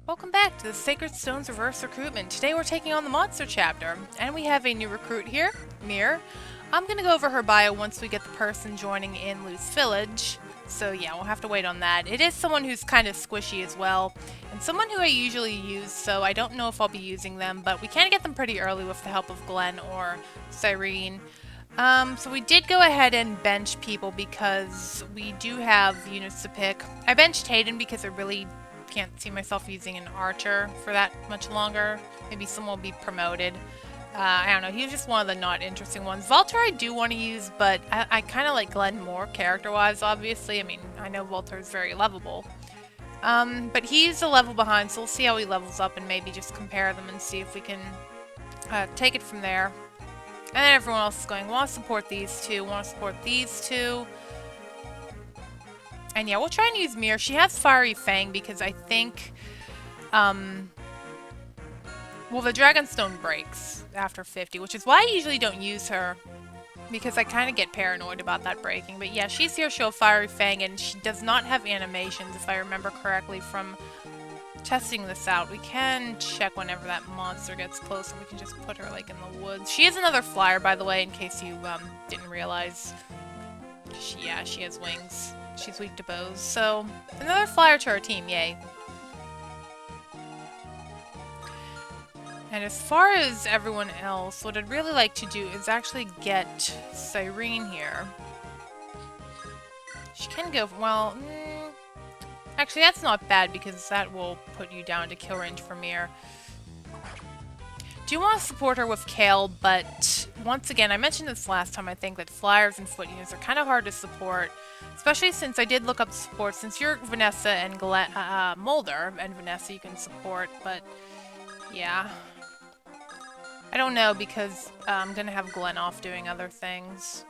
Welcome back to the Sacred Stones Reverse Recruitment. Today we're taking on the Monster Chapter, and we have a new recruit here, Mir. I'm going to go over her bio once we get the person joining in Loose Village, so yeah, we'll have to wait on that. It is someone who's kind of squishy as well, and someone who I usually use, so I don't know if I'll be using them, but we can get them pretty early with the help of Glenn or Cyrene. So we did go ahead and bench people because we do have units to pick. I benched Hayden because I really can't see myself using an archer for that much longer. Maybe someone will be promoted. I don't know, he was just one of the not interesting ones. Valter I do want to use, but I kind of like Glenn more character-wise, obviously. I memean, I know Valter is very lovable. But he's a level behind, so we'll see how he levels up and maybe just compare them and see if we can take it from there. And then everyone else is going, want to support these two, want to support these two. And yeah, we'll try and use Mir. She has Fiery Fang because I think, well, the Dragonstone breaks after 50, which is why I usually don't use her, because I kind of get paranoid about that breaking. But yeah, she's here, she'll Fiery Fang, and she does not have animations, if I remember correctly from testing this out. We can check whenever that monster gets close, and we can just put her, like, in the woods. She is another flyer, by the way, in case you, didn't realize. Yeah, she has wings. She's weak to bows, so another flyer to our team, yay. And as far as everyone else, what I'd really like to do is actually get Cyrene here. She can go, well, actually that's not bad because that will put you down to kill range for Mir. Do want to support her with Kale, but once again, I mentioned this last time, I think that flyers and foot units are kind of hard to support, especially since I did look up support. Since you're Vanessa and Mulder and Vanessa, you can support, but yeah. I don't know because I'm going to have Glenn off doing other things.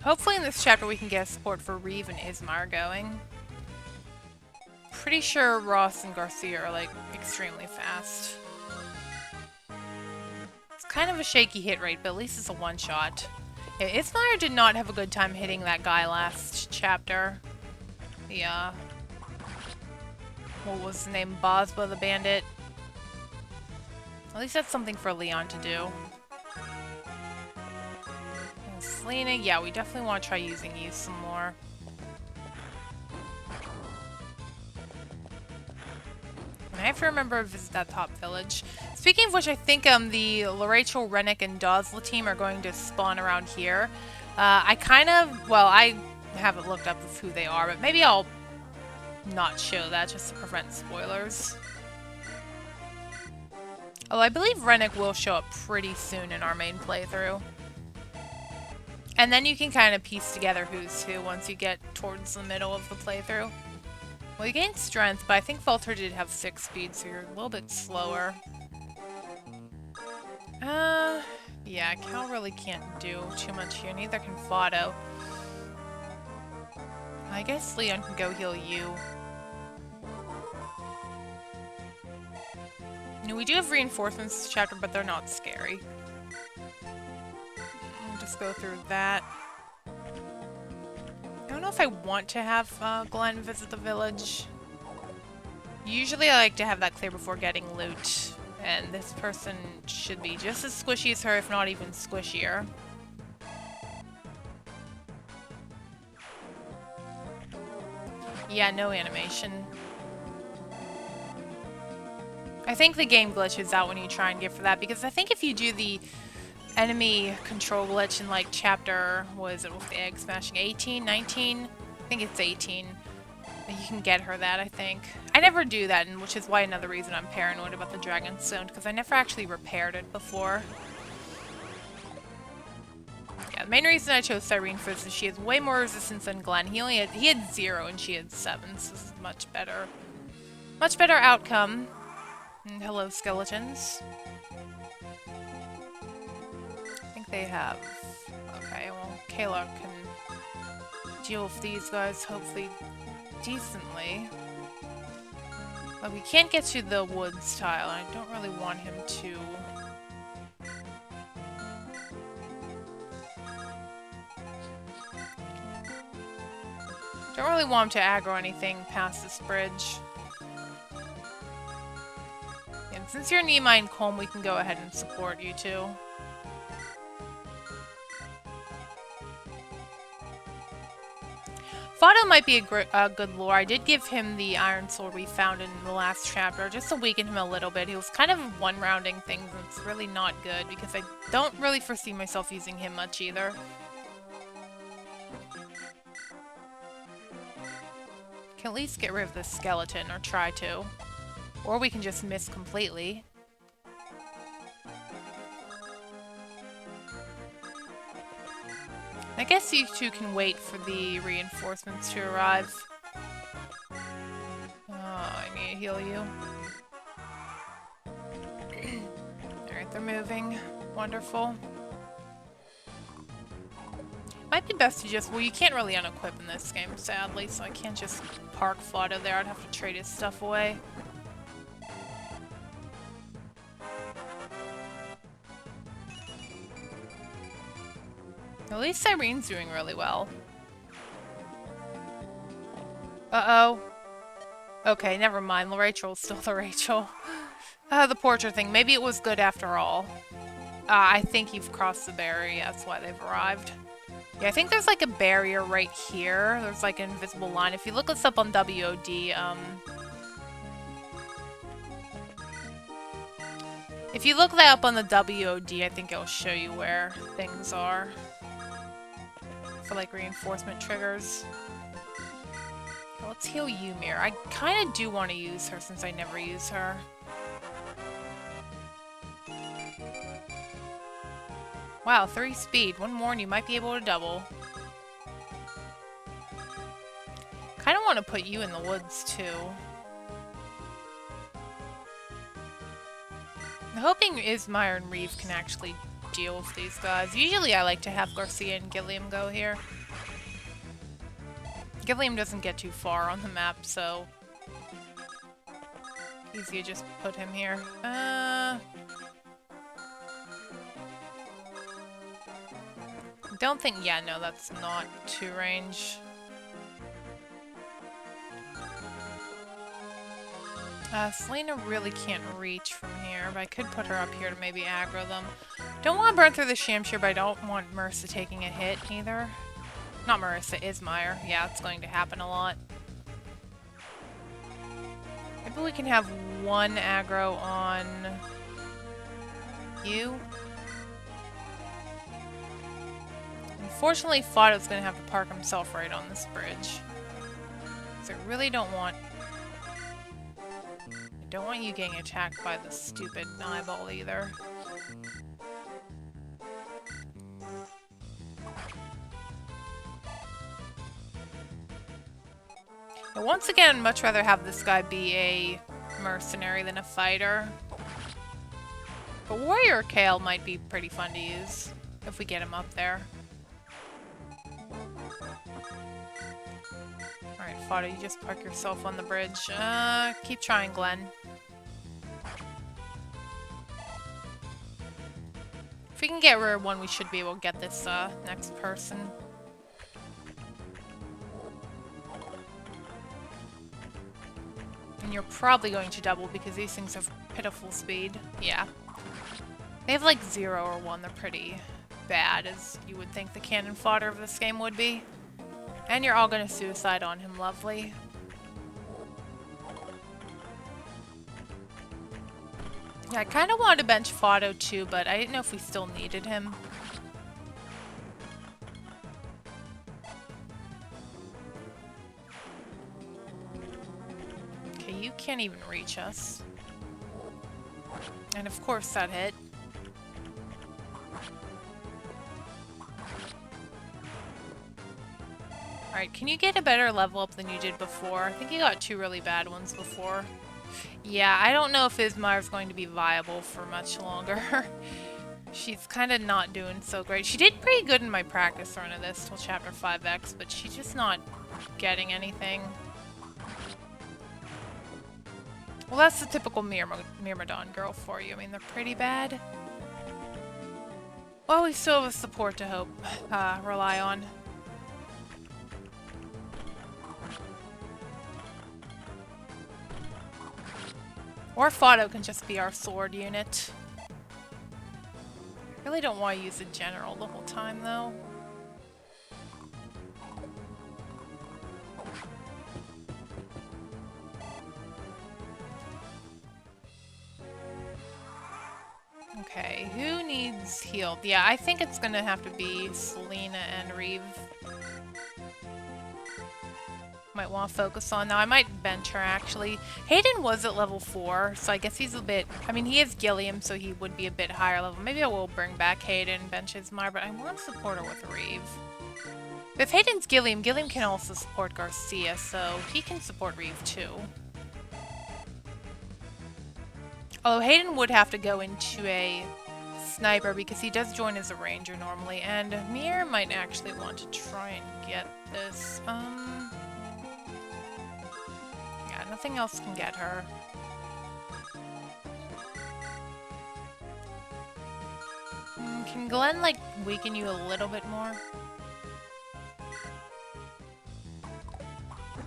Hopefully in this chapter we can get support for Reeve and Ismar going. Pretty sure Ross and Garcia are, like, extremely fast. It's kind of a shaky hit rate, but at least it's a one-shot. Yeah, Ismar did not have a good time hitting that guy last chapter. The, what was his name? Bosba the Bandit. At least that's something for Leon to do. And Selena, yeah, we definitely want to try using you some more. I have to remember to visit that top village. Speaking of which, I think the Rachel, Rennick, and Dosla team are going to spawn around here. I kind of, well, I haven't looked up of who they are, but maybe I'll not show that just to prevent spoilers. Although I believe Rennick will show up pretty soon in our main playthrough. And then you can kind of piece together who's who once you get towards the middle of the playthrough. Well, you gained strength, but I think Valter did have 6 speed, so you're a little bit slower. Yeah, Cal really can't do too much here. Neither can Fado. I guess Leon can go heal you. No, we do have reinforcements this chapter, but they're not scary. We'll just go through that. I don't know if I want to have Glenn visit the village. Usually I like to have that clear before getting loot, and this person should be just as squishy as her, if not even squishier. Yeah, no animation. I think the game glitches out when you try and get for that, because I think if you do the enemy control glitch in, like, chapter, what is it, with the egg smashing, 18, 19? I think it's 18. You can get her that, I think. I never do that, and which is why another reason I'm paranoid about the Dragonstone, because I never actually repaired it before. Yeah, the main reason I chose Cyrene for this is she has way more resistance than Glenn. He had 0 and she had 7, so this is much better. Much better outcome. And hello, skeletons. They have. Okay, well, Kayla can deal with these guys, hopefully, decently. But we can't get to the woods tile, and I don't really want him to. Don't really want him to aggro anything past this bridge. And since you're Nima and Colm, we can go ahead and support you too. Fado might be a good lore. I did give him the iron sword we found in the last chapter, just to weaken him a little bit. He was kind of one-rounding things, and it's really not good, because I don't really foresee myself using him much either. Can at least get rid of this skeleton, or try to. Or we can just miss completely. I guess you two can wait for the reinforcements to arrive. Oh, I need to heal you. Alright, they're moving. Wonderful. Might be best to just... Well, you can't really unequip in this game, sadly, so I can't just park Fado there. I'd have to trade his stuff away. At least Irene's doing really well. Uh-oh. Okay, never mind. Rachel's still the Rachel. The portrait thing. Maybe it was good after all. I think you've crossed the barrier. That's why they've arrived. Yeah, I think there's like a barrier right here. There's like an invisible line. If you look this up on WOD, if you look that up on the WOD, I think it'll show you where things are. For like reinforcement triggers. Let's heal Ymir. I kind of do want to use her since I never use her. Wow, 3 speed. One more and you might be able to double. Kind of want to put you in the woods too. I'm hoping Ismail and Reeve can actually deal with these guys. Usually I like to have Garcia and Gilliam go here. Gilliam doesn't get too far on the map, so easy to just put him here. Don't think, yeah, no, that's not to range. Selena really can't reach from here, but I could put her up here to maybe aggro them. Don't want to burn through the Shamshir, but I don't want Marissa taking a hit either. Not Marissa, Ismail. Yeah, it's going to happen a lot. Maybe we can have one aggro on you. Unfortunately, Fado's going to have to park himself right on this bridge. So I really don't want... I don't want you getting attacked by the stupid eyeball either. But once again, I'd much rather have this guy be a mercenary than a fighter. But Warrior Kale might be pretty fun to use if we get him up there. Alright, Fado, you just park yourself on the bridge. Keep trying, Glenn. If we can get rid of one, we should be able to get this next person. And you're probably going to double because these things have pitiful speed. Yeah. They have like 0 or 1. They're pretty bad, as you would think the cannon fodder of this game would be. And you're all going to suicide on him, lovely. Yeah, I kind of wanted to bench Fado too, but I didn't know if we still needed him. Okay, you can't even reach us. And of course that hit. Alright, can you get a better level up than you did before? I think you got 2 really bad ones before. Yeah, I don't know if Ismar's going to be viable for much longer. She's kind of not doing so great. She did pretty good in my practice run of this till chapter 5X, but she's just not getting anything. Well, that's the typical Myrmidon girl for you. I mean, they're pretty bad. Well, we still have a support to rely on. Or Fado can just be our sword unit. Really don't want to use a general the whole time, though. Okay, who needs healed? Yeah, I think it's gonna have to be Selena and Reeve. Might want to focus on. Now, I might bench her, actually. Hayden was at level 4, so I guess he's a bit... I mean, he is Gilliam, so he would be a bit higher level. Maybe I will bring back Hayden, bench his Mar, but I want to support her with Reeve. If Hayden's Gilliam, Gilliam can also support Garcia, so he can support Reeve, too. Although Hayden would have to go into a sniper because he does join as a ranger normally, and Mir might actually want to try and get this. Yeah, nothing else can get her. Can Glenn, like, weaken you a little bit more?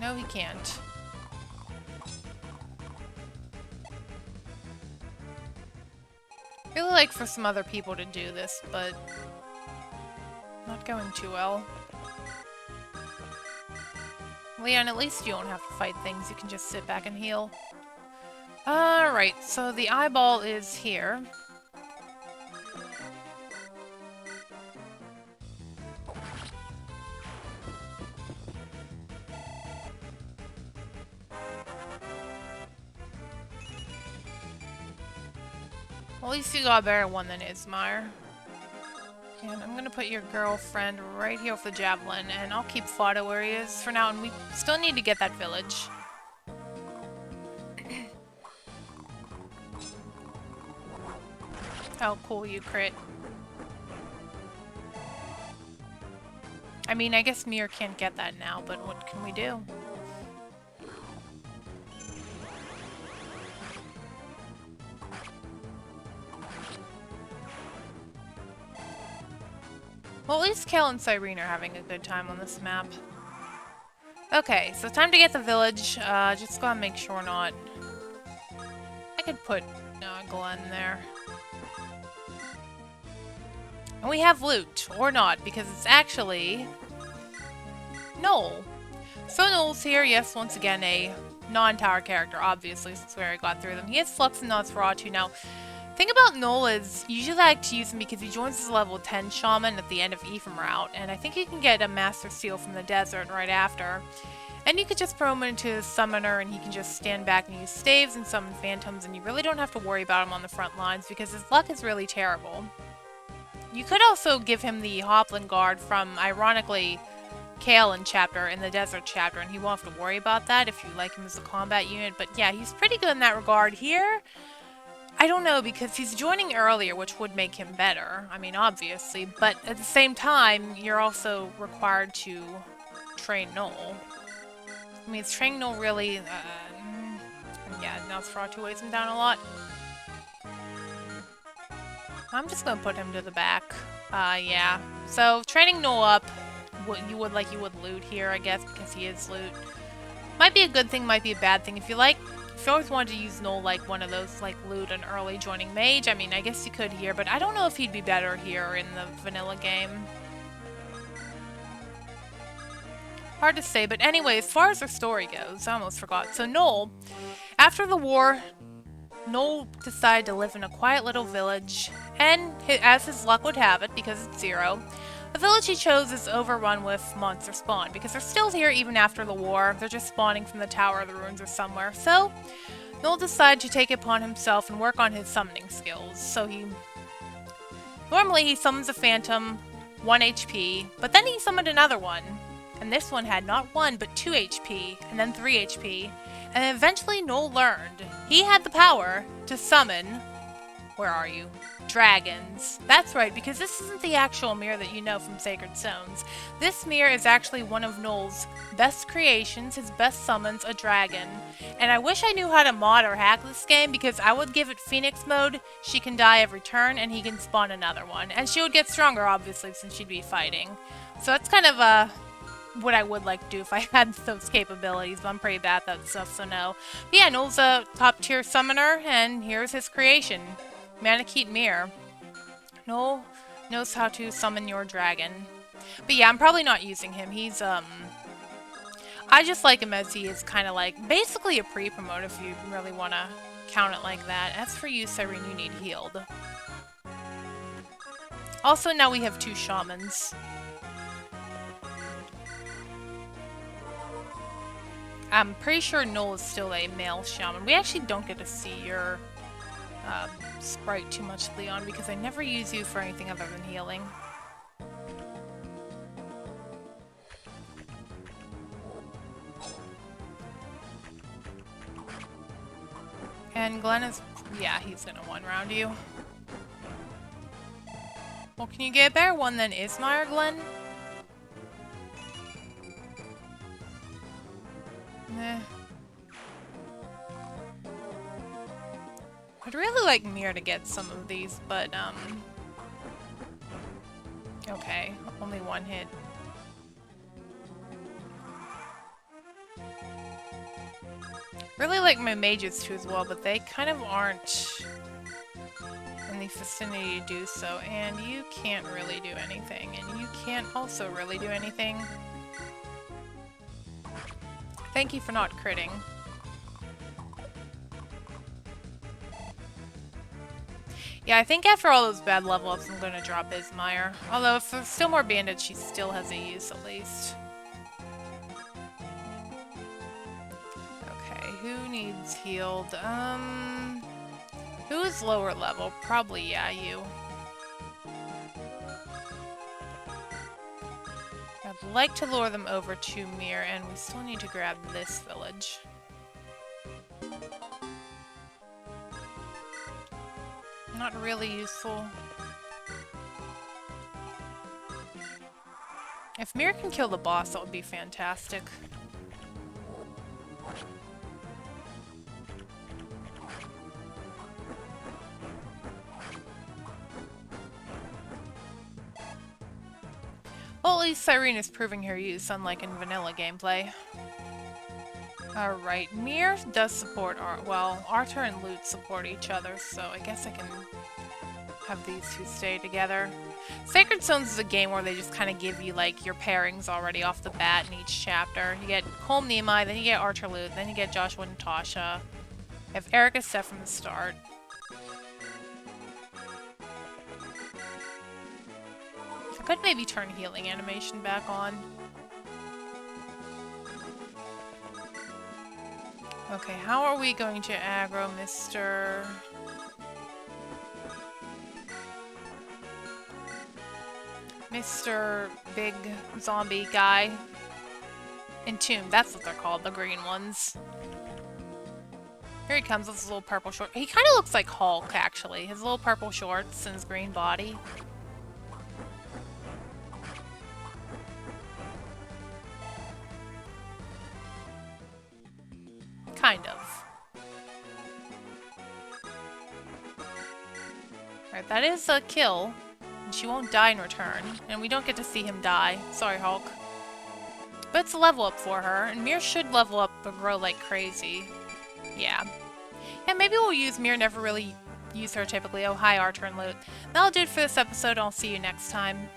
No, he can't. I really like for some other people to do this, but not going too well. Leon, at least you don't have to fight things. You can just sit back and heal. Alright, so the eyeball is here. Well, at least you got a better one than Ismar. And I'm gonna put your girlfriend right here with the javelin, and I'll keep Fado where he is for now, and we still need to get that village. Oh, cool, you crit. I mean, I guess Mir can't get that now, but what can we do? Well, at least Kale and Cyrene are having a good time on this map. Okay, so time to get the village. Just gotta make sure not... I could put Glenn there. And we have loot, or not, because it's actually... Knoll. So Knoll's here, yes, once again a non-tower character, obviously, since we already got through them. He has Flux and Nosferatu now. Thing about Knoll is, usually I like to use him because he joins as a level 10 shaman at the end of Ephraim route, and I think you can get a Master Seal from the desert right after. And you could just throw him into a summoner and he can just stand back and use staves and summon phantoms, and you really don't have to worry about him on the front lines because his luck is really terrible. You could also give him the Hoplin Guard from, ironically, Kale in the desert chapter, and he won't have to worry about that if you like him as a combat unit, but yeah, he's pretty good in that regard. Here, I don't know, because he's joining earlier, which would make him better. I mean, obviously, but at the same time, you're also required to train Knoll. I mean, is training Knoll really... yeah, Nosferatu weighs him down a lot. I'm just gonna put him to the back. Yeah. So, training Knoll up, you would loot here, I guess, because he is loot. Might be a good thing, might be a bad thing. If you always wanted to use Knoll like one of those, like, loot and early joining mage, I mean, I guess you could here, but I don't know if he'd be better here in the vanilla game. Hard to say, but anyway, as far as our story goes, I almost forgot. So Knoll, after the war, Knoll decided to live in a quiet little village, and as his luck would have it, because it's 0, the village he chose is overrun with monster spawn, because they're still here even after the war. They're just spawning from the Tower of the Ruins or somewhere. So, Knoll decided to take it upon himself and work on his summoning skills. So normally he summons a phantom, 1 HP, but then he summoned another one. And this one had not 1, but 2 HP, and then 3 HP. And eventually Knoll learned he had the power to summon, where are you? Dragons. That's right, because this isn't the actual mirror that you know from Sacred Stones. This mirror is actually one of Knoll's best creations, his best summons, a dragon. And I wish I knew how to mod or hack this game, because I would give it Phoenix mode, she can die every turn, and he can spawn another one. And she would get stronger, obviously, since she'd be fighting. So that's kind of what I would like to do if I had those capabilities, but I'm pretty bad at that stuff, so no. But yeah, Knoll's a top tier summoner, and here's his creation. Manakete Mirror. Knoll knows how to summon your dragon. But yeah, I'm probably not using him. He's, I just like him as he is kind of like, basically a pre-promote if you really want to count it like that. As for you, Cyrene, you need healed. Also, now we have 2 shamans. I'm pretty sure Knoll is still a male shaman. We actually don't get to see your sprite too much, Leon, because I never use you for anything other than healing. And Glenn is... yeah, he's gonna one-round you. Well, can you get a better one than Ismar, Glenn? Nah. I'd really like Mir to get some of these, but, okay, only 1 hit. Really like my mages too as well, but they kind of aren't in the vicinity to do so, and you can't really do anything, and you can't also really do anything. Thank you for not critting. Yeah, I think after all those bad level ups, I'm gonna drop Ismar. Although if there's still more bandits, she still has a use at least. Okay, who needs healed? Who is lower level? Probably, yeah, you. I'd like to lure them over to Mir, and we still need to grab this village. Not really useful. If Mir can kill the boss, that would be fantastic. Well, at least Cyrene is proving her use, unlike in vanilla gameplay. Alright, Mir does support well, Arthur and Lute support each other, so I guess I can have these 2 stay together. Sacred Stones is a game where they just kind of give you, like, your pairings already off the bat in each chapter. You get Colm Nehemiah, then you get Archer Lute, then you get Joshua and Tasha. You have Erica set from the start. I could maybe turn healing animation back on. Okay, how are we going to aggro Mr. Big Zombie Guy? Entombed, that's what they're called, the green ones. Here he comes with his little purple short. He kind of looks like Hulk, actually. His little purple shorts and his green body. Kind of. Alright, that is a kill. And she won't die in return. And we don't get to see him die. Sorry, Hulk. But it's a level up for her. And Mir should level up and grow like crazy. Yeah. Yeah, maybe we'll use Mir. Never really use her typically. Oh, hi, Archer and Lute. That'll do it for this episode. I'll see you next time.